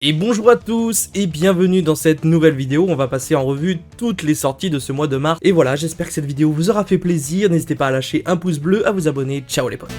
Et bonjour à tous et bienvenue dans cette nouvelle vidéo. On va passer en revue toutes les sorties de ce mois de mars. Et voilà, j'espère que cette vidéo vous aura fait plaisir. N'hésitez pas à lâcher un pouce bleu, à vous abonner. Ciao les potes.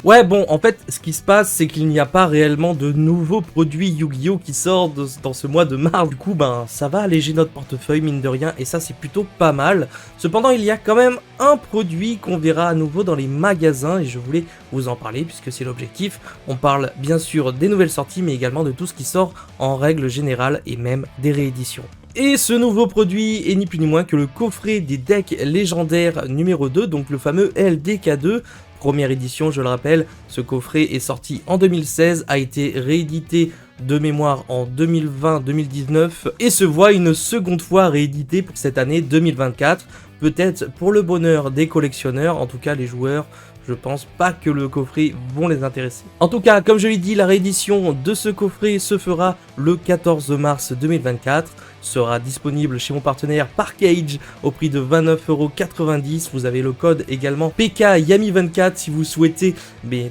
Ouais, bon, en fait, ce qui se passe, c'est qu'il n'y a pas réellement de nouveaux produits Yu-Gi-Oh! Qui sortent dans ce mois de mars. Du coup, ben, ça va alléger notre portefeuille, mine de rien, et ça, c'est plutôt pas mal. Cependant, il y a quand même un produit qu'on verra à nouveau dans les magasins, et je voulais vous en parler, puisque c'est l'objectif. On parle, bien sûr, des nouvelles sorties, mais également de tout ce qui sort en règle générale, et même des rééditions. Et ce nouveau produit est ni plus ni moins que le coffret des decks légendaires numéro 2, donc le fameux LDK2, première édition, je le rappelle. Ce coffret est sorti en 2016, a été réédité de mémoire en 2020-2019 et se voit une seconde fois réédité pour cette année 2024, peut-être pour le bonheur des collectionneurs, en tout cas les joueurs. Je pense pas que le coffret vont les intéresser. En tout cas, comme je l'ai dit, la réédition de ce coffret se fera le 14 mars 2024. Sera disponible chez mon partenaire Parkage au prix de 29,90 €. Vous avez le code également PKYami24 si vous souhaitez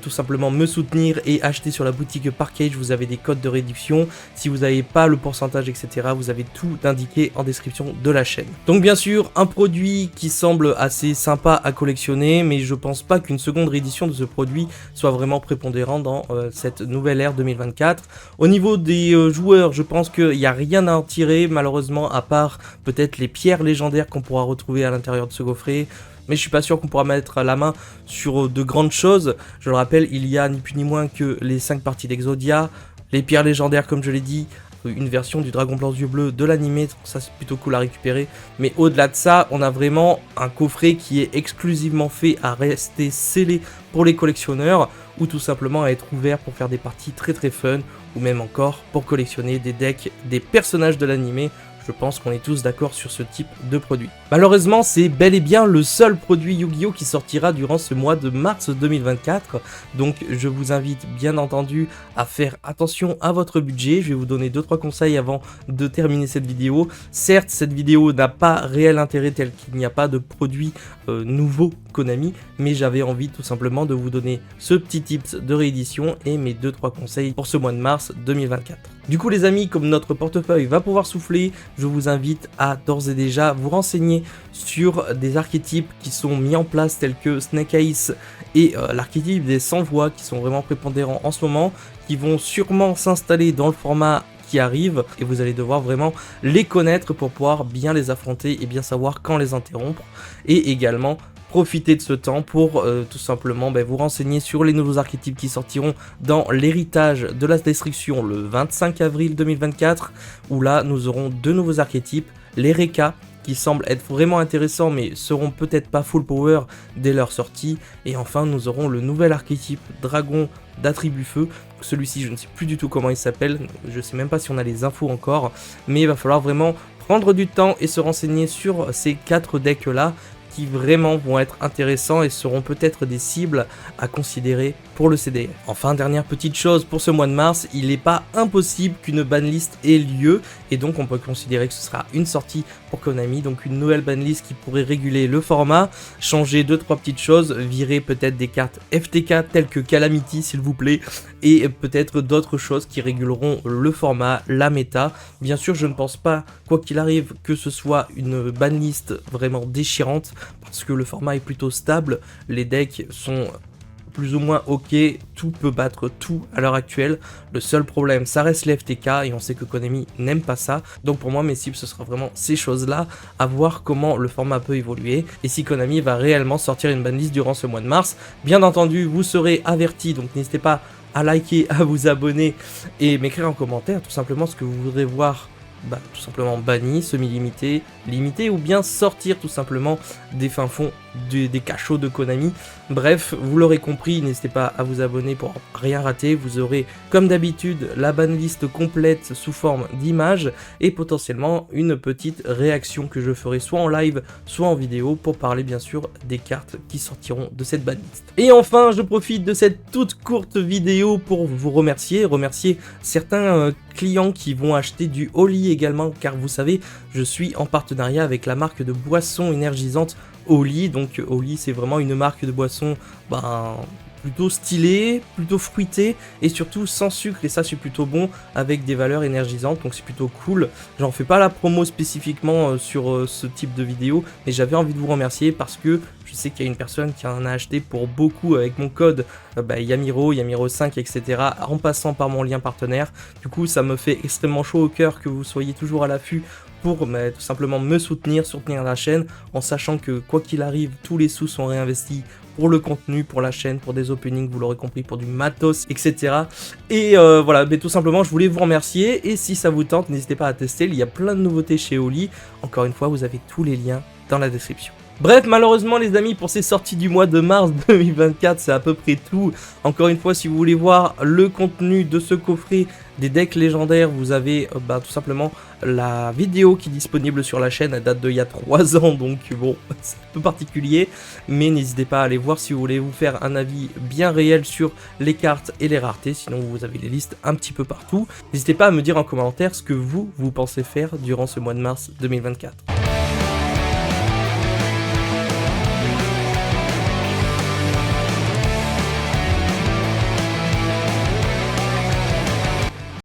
tout simplement me soutenir et acheter sur la boutique Parkage. Vous avez des codes de réduction. Si vous n'avez pas le pourcentage, etc., vous avez tout indiqué en description de la chaîne. Donc bien sûr, un produit qui semble assez sympa à collectionner, mais je pense pas qu'une seconde réédition de ce produit soit vraiment prépondérant dans cette nouvelle ère 2024. Au niveau des joueurs, je pense qu'il n'y a rien à en tirer, malheureusement, à part peut-être les pierres légendaires qu'on pourra retrouver à l'intérieur de ce coffret. Mais je suis pas sûr qu'on pourra mettre la main sur de grandes choses. Je le rappelle, il y a ni plus ni moins que les 5 parties d'Exodia, les pierres légendaires comme je l'ai dit, une version du Dragon Blanc yeux bleus de l'animé, ça c'est plutôt cool à récupérer. Mais au-delà de ça, on a vraiment un coffret qui est exclusivement fait à rester scellé pour les collectionneurs, ou tout simplement à être ouvert pour faire des parties très fun, ou même encore pour collectionner des decks des personnages de l'animé. Je pense qu'on est tous d'accord sur ce type de produit. Malheureusement, c'est bel et bien le seul produit Yu-Gi-Oh! Qui sortira durant ce mois de mars 2024. Donc je vous invite bien entendu à faire attention à votre budget. Je vais vous donner 2-3 conseils avant de terminer cette vidéo. Certes, cette vidéo n'a pas réel intérêt tel qu'il n'y a pas de produit nouveau Konami, mais j'avais envie tout simplement de vous donner ce petit tips de réédition et mes 2-3 conseils pour ce mois de mars 2024. Du coup les amis, comme notre portefeuille va pouvoir souffler, je vous invite à d'ores et déjà vous renseigner sur des archétypes qui sont mis en place tels que Snake Eyes et l'archétype des 100 voix qui sont vraiment prépondérants en ce moment, qui vont sûrement s'installer dans le format qui arrive et vous allez devoir vraiment les connaître pour pouvoir bien les affronter et bien savoir quand les interrompre, et également profitez de ce temps pour tout simplement vous renseigner sur les nouveaux archétypes qui sortiront dans l'héritage de la destruction le 25 avril 2024, où là nous aurons 2 nouveaux archétypes, les Reka qui semblent être vraiment intéressants mais seront peut-être pas full power dès leur sortie, et enfin nous aurons le nouvel archétype dragon d'attribut feu. Celui-ci je ne sais plus du tout comment il s'appelle, je sais même pas si on a les infos encore, mais il va falloir vraiment prendre du temps et se renseigner sur ces 4 decks là qui vraiment vont être intéressants et seront peut-être des cibles à considérer pour le CDF. Enfin, dernière petite chose pour ce mois de mars, il n'est pas impossible qu'une banlist ait lieu, et donc on peut considérer que ce sera une sortie pour Konami, donc une nouvelle banlist qui pourrait réguler le format, changer 2-3 petites choses, virer peut-être des cartes FTK telles que Calamity s'il vous plaît, et peut-être d'autres choses qui réguleront le format, la méta. Bien sûr, je ne pense pas, quoi qu'il arrive, que ce soit une banlist vraiment déchirante, parce que le format est plutôt stable, les decks sont plus ou moins ok, tout peut battre tout à l'heure actuelle. Le seul problème, ça reste les FTK, et on sait que Konami n'aime pas ça. Donc pour moi, mes cibles, ce sera vraiment ces choses-là, à voir comment le format peut évoluer, et si Konami va réellement sortir une banlist durant ce mois de mars. Bien entendu, vous serez avertis, donc n'hésitez pas à liker, à vous abonner, et m'écrire en commentaire tout simplement ce que vous voudrez voir tout simplement banni, semi-limité, limité, ou bien sortir tout simplement des fins fonds des cachots de Konami. Bref, vous l'aurez compris, n'hésitez pas à vous abonner pour rien rater. Vous aurez comme d'habitude la banlist complète sous forme d'image et potentiellement une petite réaction que je ferai soit en live soit en vidéo pour parler bien sûr des cartes qui sortiront de cette banlist. Et enfin, je profite de cette toute courte vidéo pour vous remercier certains clients qui vont acheter du Oli également, car vous savez, je suis en partenariat avec la marque de boissons énergisantes Oli. Donc Oli, c'est vraiment une marque de boisson plutôt stylé, plutôt fruité et surtout sans sucre, et ça c'est plutôt bon, avec des valeurs énergisantes, donc c'est plutôt cool. J'en fais pas la promo spécifiquement sur ce type de vidéo, mais j'avais envie de vous remercier parce que je sais qu'il y a une personne qui en a acheté pour beaucoup avec mon code Yamiro, Yamiro5, etc. en passant par mon lien partenaire. Du coup ça me fait extrêmement chaud au cœur que vous soyez toujours à l'affût pour tout simplement me soutenir la chaîne, en sachant que quoi qu'il arrive, tous les sous sont réinvestis pour le contenu, pour la chaîne, pour des openings, vous l'aurez compris, pour du matos, etc. Et voilà, mais tout simplement, je voulais vous remercier, et si ça vous tente, n'hésitez pas à tester, il y a plein de nouveautés chez Oli. Encore une fois, vous avez tous les liens dans la description. Bref, malheureusement les amis, pour ces sorties du mois de mars 2024, c'est à peu près tout. Encore une fois, si vous voulez voir le contenu de ce coffret des decks légendaires, vous avez tout simplement la vidéo qui est disponible sur la chaîne. Elle date d'il y a 3 ans, donc bon, c'est un peu particulier. Mais n'hésitez pas à aller voir si vous voulez vous faire un avis bien réel sur les cartes et les raretés. Sinon, vous avez les listes un petit peu partout. N'hésitez pas à me dire en commentaire ce que vous pensez faire durant ce mois de mars 2024.